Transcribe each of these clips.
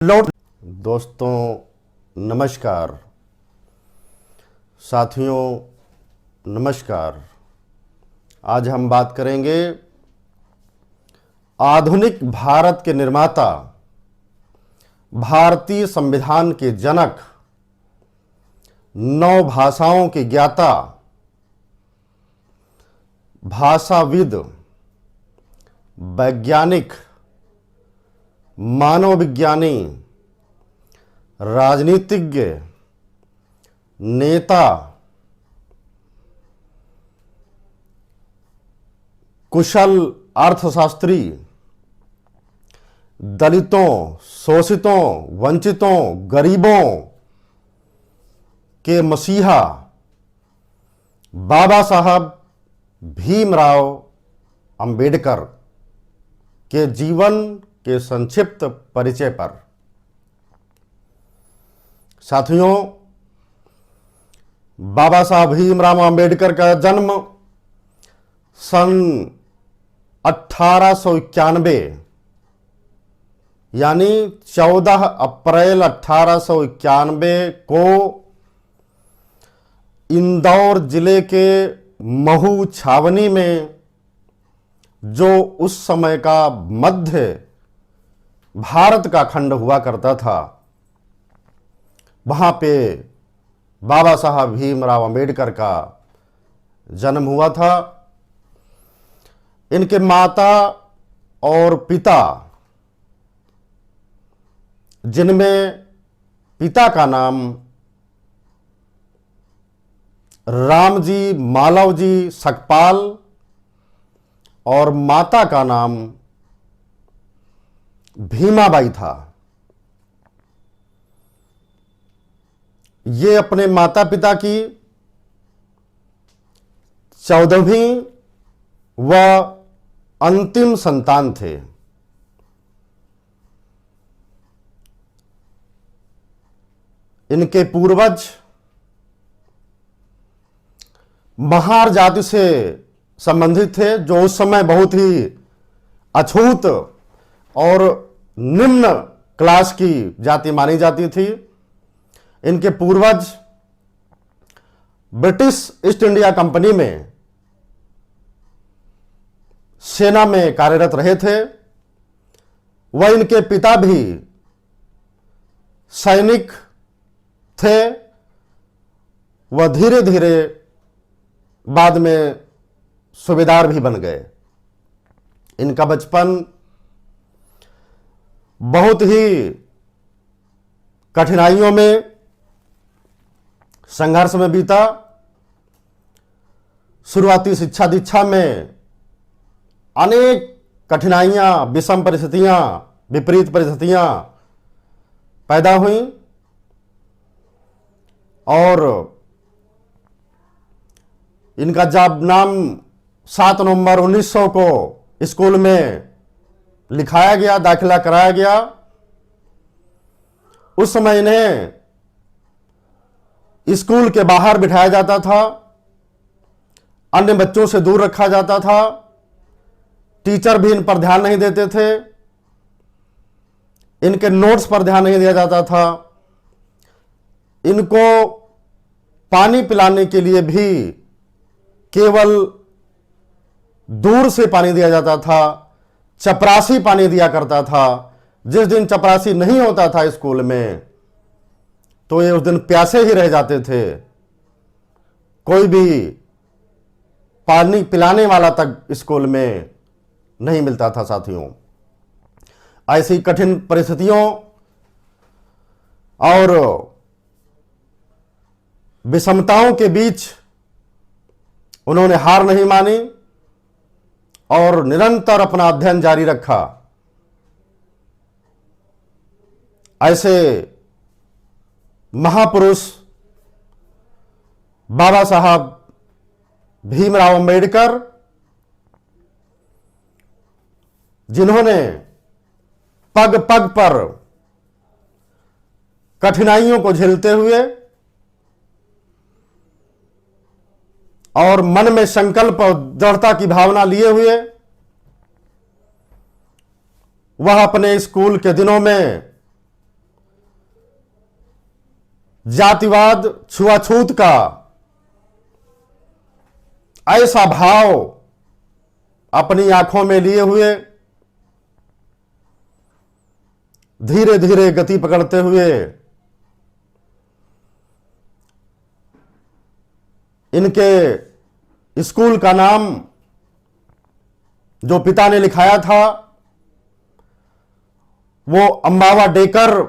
लौट दोस्तों नमस्कार, साथियों नमस्कार। आज हम बात करेंगे आधुनिक भारत के निर्माता, भारतीय संविधान के जनक, 9 भाषाओं के ज्ञाता, भाषाविद, वैज्ञानिक, मानव विज्ञानी, राजनीतिज्ञ, नेता, कुशल अर्थशास्त्री, दलितों, शोषितों, वंचितों, गरीबों के मसीहा बाबा साहब भीमराव अंबेडकर के जीवन के संक्षिप्त परिचय पर। साथियों, बाबा साहब भीमराव अंबेडकर का जन्म सन 1891 यानी 14 अप्रैल 1891 को इंदौर जिले के महू छावनी में, जो उस समय का मध्य भारत का खंड हुआ करता था, वहां पे बाबा साहब भीमराव अंबेडकर का जन्म हुआ था। इनके माता और पिता, जिनमें पिता का नाम रामजी मालवजी सकपाल और माता का नाम भीमाबाई था। ये अपने माता पिता की 14वीं व अंतिम संतान थे। इनके पूर्वज महार जाति से संबंधित थे, जो उस समय बहुत ही अछूत और निम्न क्लास की जाति मानी जाती थी। इनके पूर्वज ब्रिटिश ईस्ट इंडिया कंपनी में सेना में कार्यरत रहे थे। वह इनके पिता भी सैनिक थे। वह धीरे धीरे बाद में सूबेदार भी बन गए। इनका बचपन बहुत ही कठिनाइयों में, संघर्ष में बीता। शुरुआती शिक्षा दीक्षा में अनेक कठिनाइयां, विषम परिस्थितियां, विपरीत परिस्थितियां पैदा हुई और इनका जब नाम 7 नवंबर 1900 को स्कूल में लिखाया गया, दाखिला कराया गया, उस समय इन्हें स्कूल के बाहर बिठाया जाता था, अन्य बच्चों से दूर रखा जाता था। टीचर भी इन पर ध्यान नहीं देते थे। इनके नोट्स पर ध्यान नहीं दिया जाता था। इनको पानी पिलाने के लिए भी केवल दूर से पानी दिया जाता था। चपरासी पानी दिया करता था। जिस दिन चपरासी नहीं होता था स्कूल में, तो ये उस दिन प्यासे ही रह जाते थे। कोई भी पानी पिलाने वाला तक स्कूल में नहीं मिलता था। साथियों, ऐसी कठिन परिस्थितियों और विषमताओं के बीच उन्होंने हार नहीं मानी और निरंतर अपना अध्ययन जारी रखा। ऐसे महापुरुष बाबा साहब भीमराव अंबेडकर, जिन्होंने पग पग पर कठिनाइयों को झेलते हुए और मन में संकल्प और दृढ़ता की भावना लिए हुए वह अपने स्कूल के दिनों में जातिवाद, छुआछूत का ऐसा भाव अपनी आंखों में लिए हुए धीरे धीरे गति पकड़ते हुए इनके स्कूल का नाम जो पिता ने लिखाया था वो अम्बावा डेकर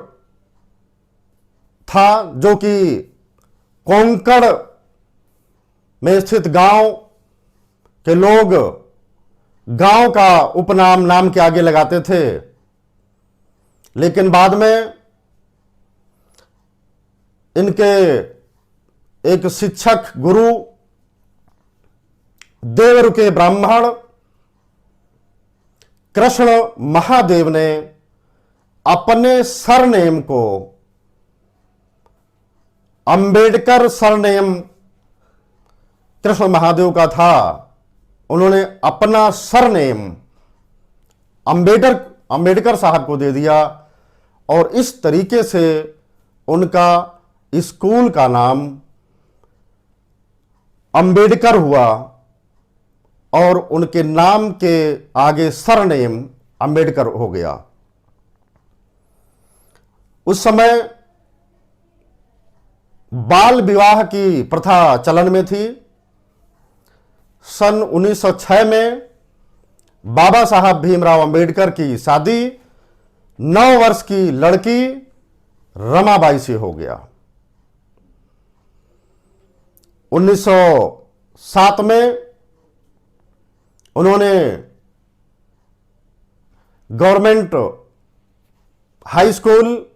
था, जो कि कोंकण में स्थित गांव के लोग गांव का उपनाम नाम के आगे लगाते थे। लेकिन बाद में इनके एक शिक्षक गुरु देवर के ब्राह्मण कृष्ण महादेव ने अपने सरनेम को अंबेडकर सरनेम कृष्ण महादेव का था, उन्होंने अपना सरनेम अंबेडकर साहब को दे दिया और इस तरीके से उनका स्कूल का नाम अंबेडकर हुआ और उनके नाम के आगे सरनेम अंबेडकर हो गया। उस समय बाल विवाह की प्रथा चलन में थी। सन 1906 में बाबा साहब भीमराव अंबेडकर की शादी 9 वर्ष की लड़की रमाबाई से हो गया। 1907 में उन्होंने गवर्नमेंट हाई स्कूल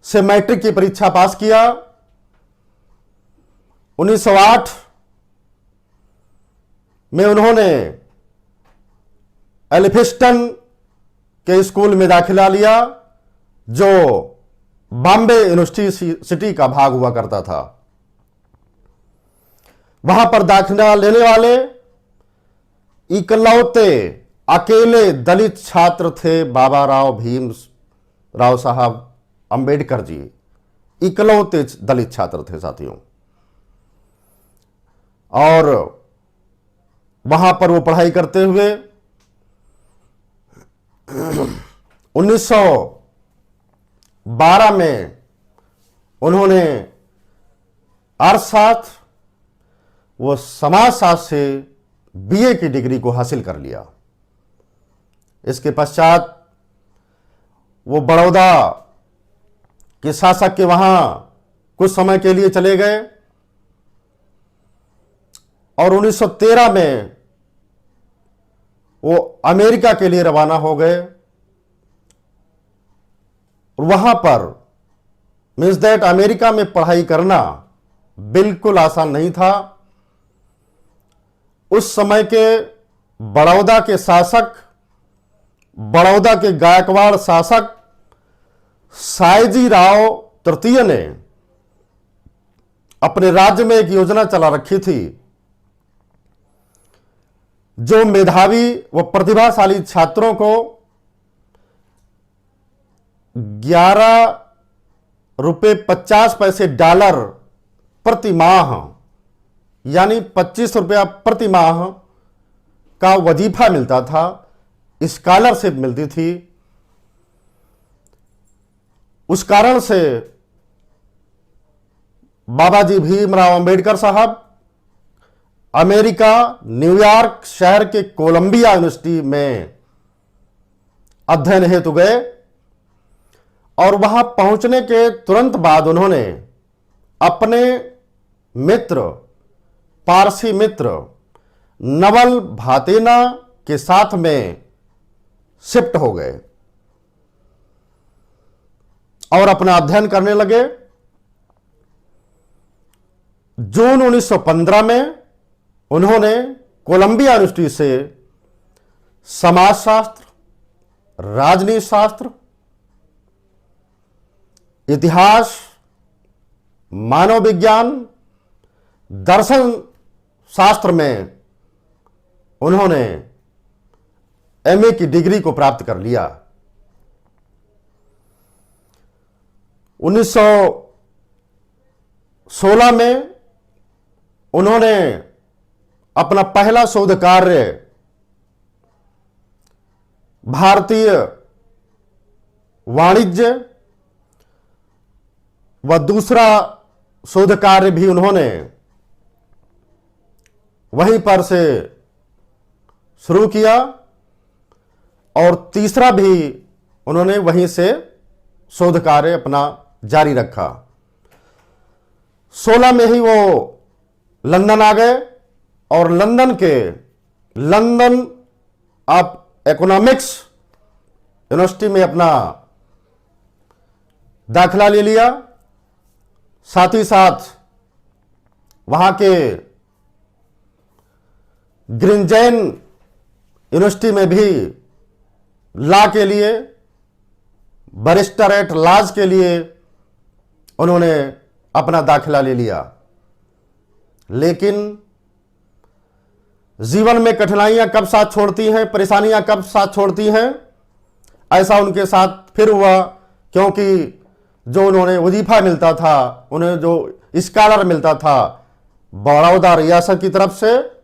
से मैट्रिक की परीक्षा पास किया। 1908 में उन्होंने एल्फिस्टन के स्कूल में दाखिला लिया, जो बॉम्बे यूनिवर्सिटी का भाग हुआ करता था। वहां पर दाखिला लेने वाले इकलौते अकेले दलित छात्र थे बाबा राव भीम राव साहब अंबेडकर जी। इकलौते दलित छात्र थे साथियों, और वहां पर वो पढ़ाई करते हुए 1912 में उन्होंने अर्थशास्त्र व समाजशास्त्र से बीए की डिग्री को हासिल कर लिया। इसके पश्चात वो बड़ौदा के शासक के वहां कुछ समय के लिए चले गए और 1913 में वो अमेरिका के लिए रवाना हो गए। और वहां पर मीन्स दैट अमेरिका में पढ़ाई करना बिल्कुल आसान नहीं था। उस समय के बड़ौदा के शासक, बड़ौदा के गायकवाड़ शासक सायजी राव तृतीय ने अपने राज्य में एक योजना चला रखी थी, जो मेधावी व प्रतिभाशाली छात्रों को 11.50 डॉलर प्रति माह, यानी 25 रुपया प्रति माह का वजीफा मिलता था, स्कॉलरशिप मिलती थी। उस कारण से बाबा जी भीमराव अंबेडकर साहब अमेरिका न्यूयॉर्क शहर के कोलंबिया यूनिवर्सिटी में अध्ययन हेतु गए और वहां पहुंचने के तुरंत बाद उन्होंने अपने मित्र, पारसी मित्र नवल भातेना के साथ में शिफ्ट हो गए और अपना अध्ययन करने लगे। जून 1915 में उन्होंने कोलंबिया यूनिवर्सिटी से समाजशास्त्र, राजनीति शास्त्र, इतिहास, मानव विज्ञान, दर्शन शास्त्र में उन्होंने एमए की डिग्री को प्राप्त कर लिया। 1916 में उन्होंने अपना पहला शोध कार्य भारतीय वाणिज्य व दूसरा शोध कार्य भी उन्होंने वहीं पर से शुरू किया और तीसरा भी उन्होंने वहीं से शोध कार्य अपना जारी रखा। 16 में ही वो लंदन आ गए और लंदन ऑफ इकोनॉमिक्स यूनिवर्सिटी में अपना दाखिला ले लिया। साथ ही साथ वहां के ग्रिंजेन यूनिवर्सिटी में भी लॉ के लिए, बैरिस्टर एट लॉज के लिए उन्होंने अपना दाखिला ले लिया। लेकिन जीवन में कठिनाइयां कब साथ छोड़ती हैं, परेशानियां कब साथ छोड़ती हैं, ऐसा उनके साथ फिर हुआ। क्योंकि जो उन्होंने वजीफा मिलता था, उन्हें जो स्कॉलर मिलता था बड़ौदा रियासत की तरफ से,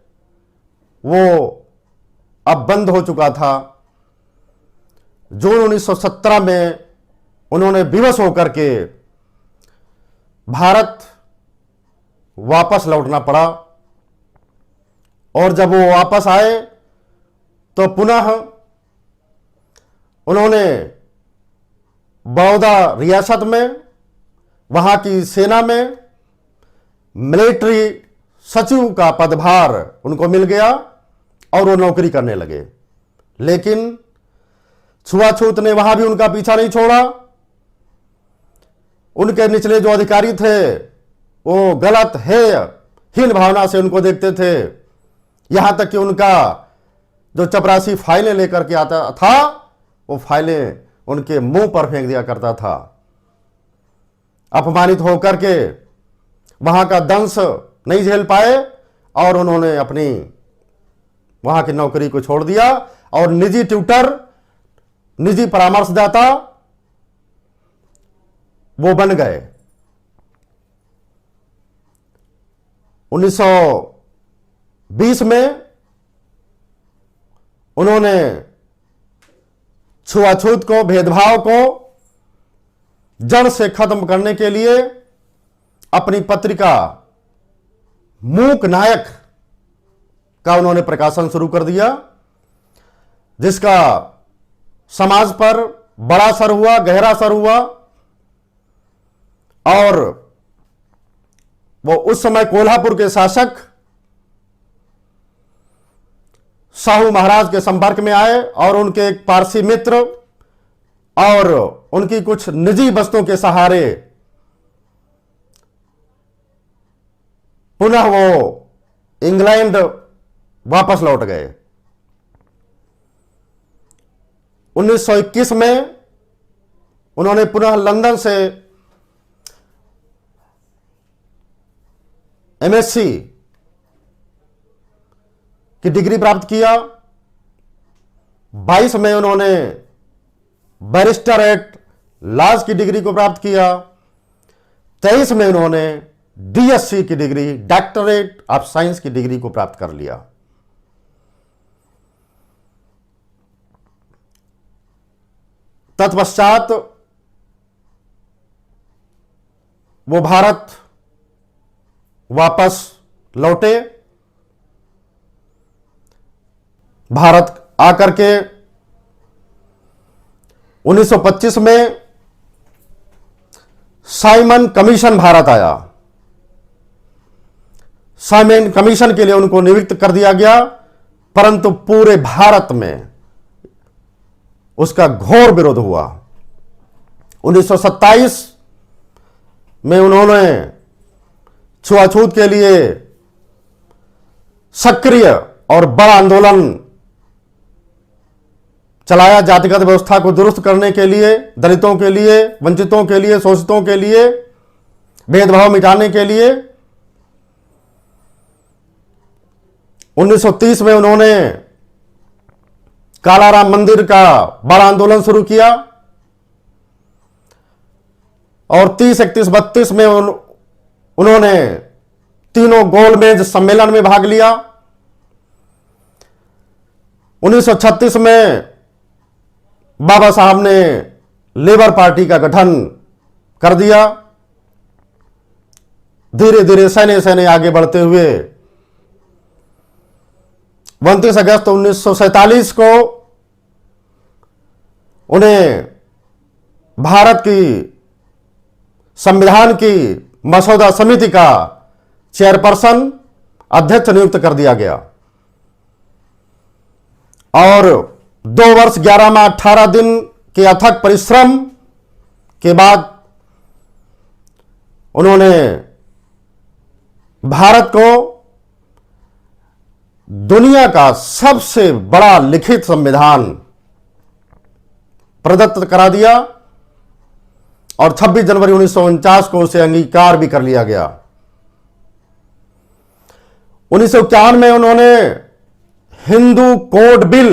वो अब बंद हो चुका था। जून 1917 में उन्होंने विवश होकर के भारत वापस लौटना पड़ा और जब वो वापस आए तो पुनः उन्होंने बड़ौदा रियासत में वहां की सेना में मिलिट्री सचिव का पदभार उनको मिल गया और वो नौकरी करने लगे। लेकिन छुआछूत ने वहां भी उनका पीछा नहीं छोड़ा। उनके निचले जो अधिकारी थे वो गलत है हीन भावना से उनको देखते थे। यहां तक कि उनका जो चपरासी फाइलें लेकर के आता था वो फाइलें उनके मुंह पर फेंक दिया करता था। अपमानित होकर के वहां का दंश नहीं झेल पाए और उन्होंने अपनी वहां की नौकरी को छोड़ दिया और निजी ट्यूटर, निजी परामर्शदाता वो बन गए। 1920 में उन्होंने छुआछूत को, भेदभाव को जड़ से खत्म करने के लिए अपनी पत्रिका मूक नायक का उन्होंने प्रकाशन शुरू कर दिया, जिसका समाज पर बड़ा असर हुआ, गहरा असर हुआ। और वो उस समय कोल्हापुर के शासक शाहू महाराज के संपर्क में आए और उनके एक पारसी मित्र और उनकी कुछ निजी वस्तुओं के सहारे पुनः वो इंग्लैंड वापस लौट गए। 1921 में उन्होंने पुनः लंदन से एमएससी की डिग्री प्राप्त किया। 22 में उन्होंने बैरिस्टर एट लॉज की डिग्री को प्राप्त किया। 23 में उन्होंने डीएससी की डिग्री, डॉक्टरेट ऑफ साइंस की डिग्री को प्राप्त कर लिया। तत्पश्चात वो भारत वापस लौटे। भारत आकर के 1925 में साइमन कमीशन भारत आया। साइमन कमीशन के लिए उनको नियुक्त कर दिया गया, परंतु पूरे भारत में उसका घोर विरोध हुआ। 1927 में उन्होंने छुआछूत के लिए सक्रिय और बड़ा आंदोलन चलाया, जातिगत व्यवस्था को दुरुस्त करने के लिए, दलितों के लिए, वंचितों के लिए, शोषितों के लिए, भेदभाव मिटाने के लिए। 1930 में उन्होंने कालाराम मंदिर का बड़ा आंदोलन शुरू किया और 30, 31, 32 में उन्होंने तीनों गोलमेज सम्मेलन में भाग लिया। 1936 में बाबा साहब ने लेबर पार्टी का गठन कर दिया। धीरे धीरे सैने सैने आगे बढ़ते हुए 29 अगस्त 1947 को उन्हें भारत की संविधान की मसौदा समिति का चेयरपर्सन, अध्यक्ष नियुक्त कर दिया गया और 2 वर्ष 11 माह 18 दिन के अथक परिश्रम के बाद उन्होंने भारत को दुनिया का सबसे बड़ा लिखित संविधान प्रदत्त करा दिया और 26 जनवरी 1949 को उसे अंगीकार भी कर लिया गया। 1951 में उन्होंने हिंदू कोड बिल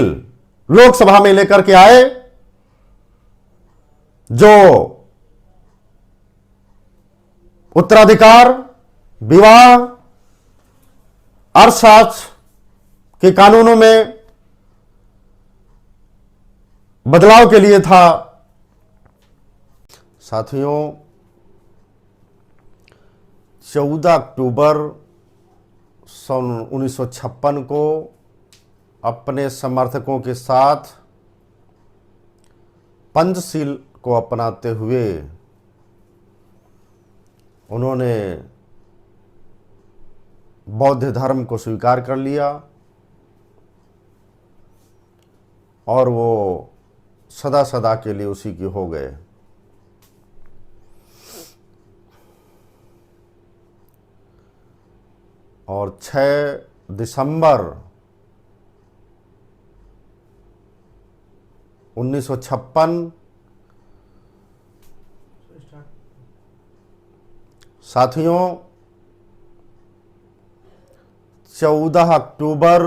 लोकसभा में लेकर के आए, जो उत्तराधिकार, विवाह, अर्थशास्त्र के कानूनों में बदलाव के लिए था। साथियों, 14 अक्टूबर सन 1956 को अपने समर्थकों के साथ पंचशील को अपनाते हुए उन्होंने बौद्ध धर्म को स्वीकार कर लिया और वो सदा सदा के लिए उसी के हो गए। और 6 दिसंबर 1956 साथियों, 14 अक्टूबर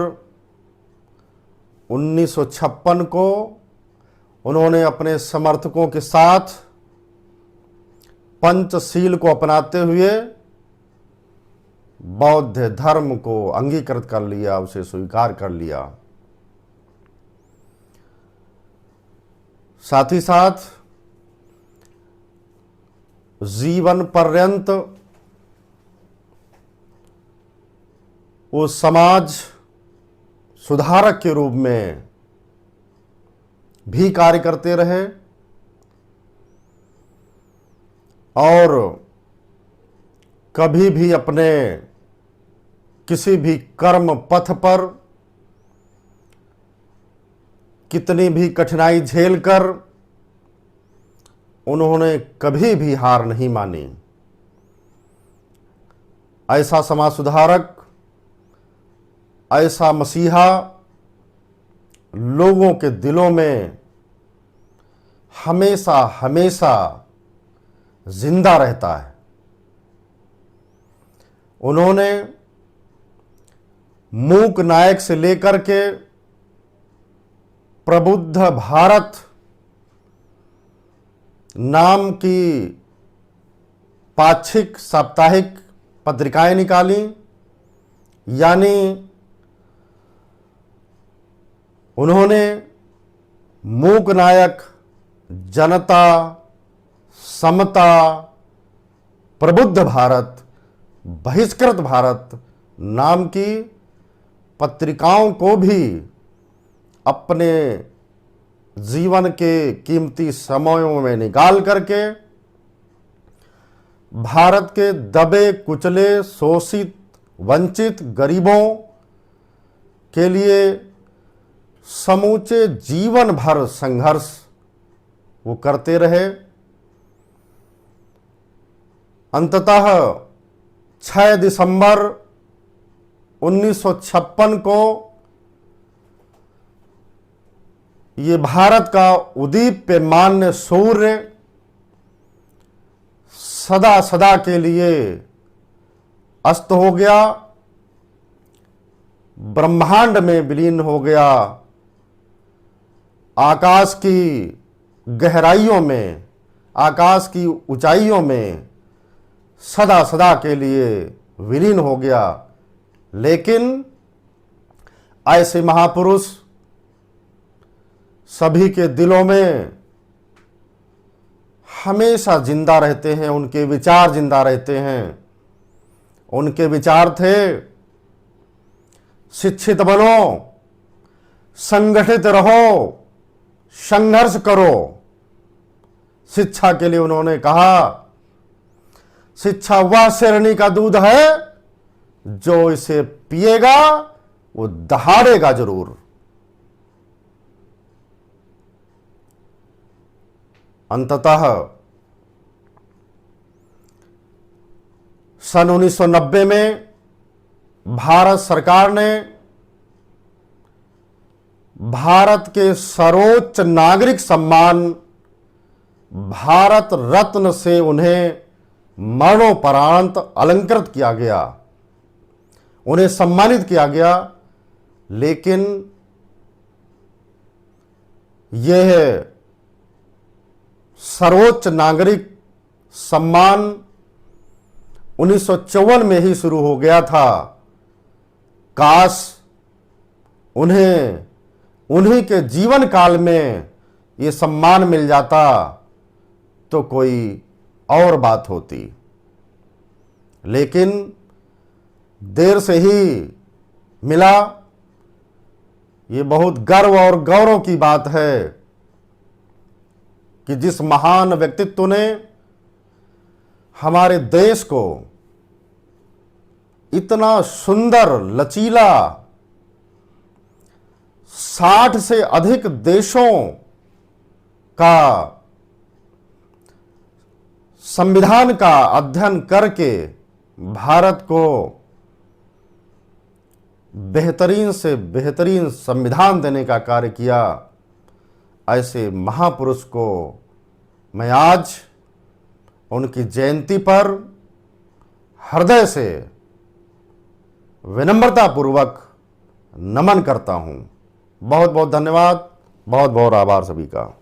1956 को उन्होंने अपने समर्थकों के साथ पंचशील को अपनाते हुए बौद्ध धर्म को अंगीकृत कर लिया, उसे स्वीकार कर लिया। साथ ही साथ जीवन पर्यंत वो समाज सुधारक के रूप में भी कार्य करते रहे और कभी भी अपने किसी भी कर्म पथ पर कितनी भी कठिनाई झेलकर उन्होंने कभी भी हार नहीं मानी। ऐसा समाज सुधारक, ऐसा मसीहा लोगों के दिलों में हमेशा हमेशा जिंदा रहता है। उन्होंने मूक नायक से लेकर के प्रबुद्ध भारत नाम की पाक्षिक साप्ताहिक पत्रिकाएं निकाली, यानी उन्होंने मूक नायक, जनता, समता, प्रबुद्ध भारत, बहिष्कृत भारत नाम की पत्रिकाओं को भी अपने जीवन के कीमती समयों में निकाल करके भारत के दबे कुचले, शोषित, वंचित गरीबों के लिए समूचे जीवन भर संघर्ष वो करते रहे। अंततः 6 दिसंबर 1956 को ये भारत का उदीप्यमान सूर्य सदा सदा के लिए अस्त हो गया, ब्रह्मांड में विलीन हो गया, आकाश की गहराइयों में आकाश की ऊंचाइयों में सदा सदा के लिए विलीन हो गया। लेकिन ऐसे महापुरुष सभी के दिलों में हमेशा जिंदा रहते हैं, उनके विचार जिंदा रहते हैं। उनके विचार थे, शिक्षित बनो, संगठित रहो, संघर्ष करो। शिक्षा के लिए उन्होंने कहा, शिक्षा वह शेरनी का दूध है जो इसे पिएगा वो दहाड़ेगा जरूर। अंततः सन 1990 में भारत सरकार ने भारत के सर्वोच्च नागरिक सम्मान भारत रत्न से उन्हें मरणोपरांत अलंकृत किया गया, उन्हें सम्मानित किया गया। लेकिन यह सर्वोच्च नागरिक सम्मान 1954 में ही शुरू हो गया था। काश उन्हें उन्हीं के जीवन काल में ये सम्मान मिल जाता तो कोई और बात होती। लेकिन देर से ही मिला। ये बहुत गर्व और गौरव की बात है कि जिस महान व्यक्तित्व ने हमारे देश को इतना सुंदर, लचीला, 60 से अधिक देशों का संविधान का अध्ययन करके भारत को बेहतरीन से बेहतरीन संविधान देने का कार्य किया, ऐसे महापुरुष को मैं आज उनकी जयंती पर हृदय से विनम्रतापूर्वक नमन करता हूं। बहुत बहुत धन्यवाद, बहुत बहुत आभार सभी का।